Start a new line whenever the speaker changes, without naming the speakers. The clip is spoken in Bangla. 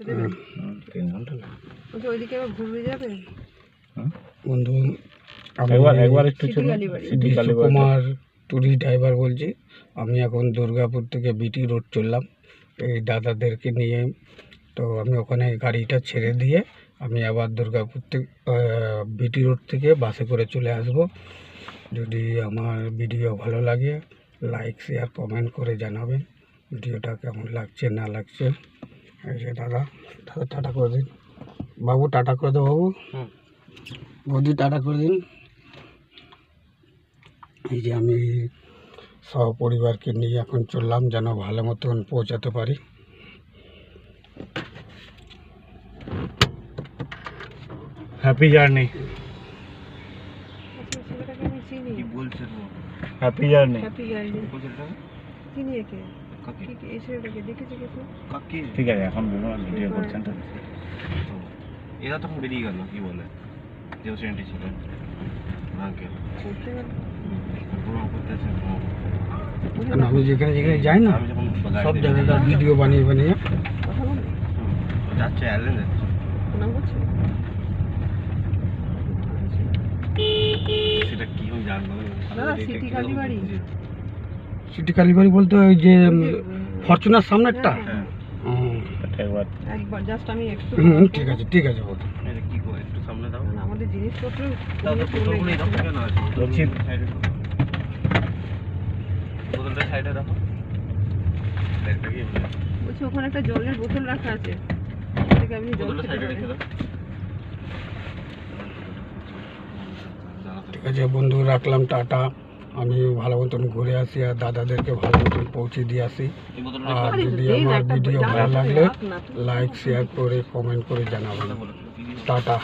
3 ঘন্টা
বলছি ওইদিকে আবার ঘুরে যাবে
বন্ধু
একবার একটু
সিটি কুমার ট্যুরিস্ট ড্রাইভার বলছি। আমি এখন দুর্গাপুর থেকে বিটি রোড চললাম এই দাদাদেরকে নিয়ে। তো আমি ওখানে গাড়িটা ছেড়ে দিয়ে আমি আবার দুর্গাপুর থেকে বিটি রোড থেকে বাসে করে চলে আসব। যদি আমার ভিডিও ভালো লাগে লাইক শেয়ার কমেন্ট করে জানাবেন ভিডিওটা কেমন লাগছে না লাগছে। এই যে দাদা টাটা করে দিন বাবু, টাটা করে দাও বাবু, বৌদি টাটা করে দিন। এই যে আমি সপরিবারকে নিয়ে এখন চললাম যেন ভালো মতন পৌঁছাতে পারি।
Happy journey.
ছেলেটাকে আমি চিনি।
কি বলছিস? Happy journey.
হ্যাপি জার্নি চিনি একে। এই ছেলেটাকে দেখেছি কে তো?
ঠিক আছে এখন ভিডিও করছেন তো।
এরা তখন বেরিয়ে গেল কি বলে যে সেন্টি ছিল আঙ্কেল
করতে গেল
প্রোগ্রাম করতেছে।
আমি যেখানে যেখানে যাই না
আমি যখন
সব জায়গাটা ভিডিও বানিয়ে বানিয়ে
কথা বলে
যাচ্ছে অ্যালেন যাচ্ছে
নাম করছে
সেটা কি আমি জানবো না।
দাদা সিটি কালীবাড়ি।
সিটি কালীবাড়ি বলতে ওই যে ফরচুনার সামনেরটা।
হ্যাঁ
একবার জাস্ট আমি একটু
ঠিক আছে ঠিক আছে বলুন।
এটা কি করে একটু সামনে দাও
না, আমাদের জিনিসপত্র
দাও তো বোতলগুলো এই রকম কেন আছে
বলছি
সাইডে দাও বোতলটা সাইডে রাখো একটা কি
বলছি ওখানে একটা জলের বোতল রাখা আছে সেটাকে আপনি জল
বোতলটা সাইডে
খেতে
রেখে
পারেন।
দাও
ঠিক আছে বন্ধু রাখলাম টাটা। আমি ভালো মতন ঘুরে আসি আর দাদাদেরকে ভালো মতন পৌঁছে দিয়ে আসি।
এই বোতলটা
আর যদি আমার ভিডিও ভালো লাগলে লাইক শেয়ার করে কমেন্ট করে জানাবেন। টাটা।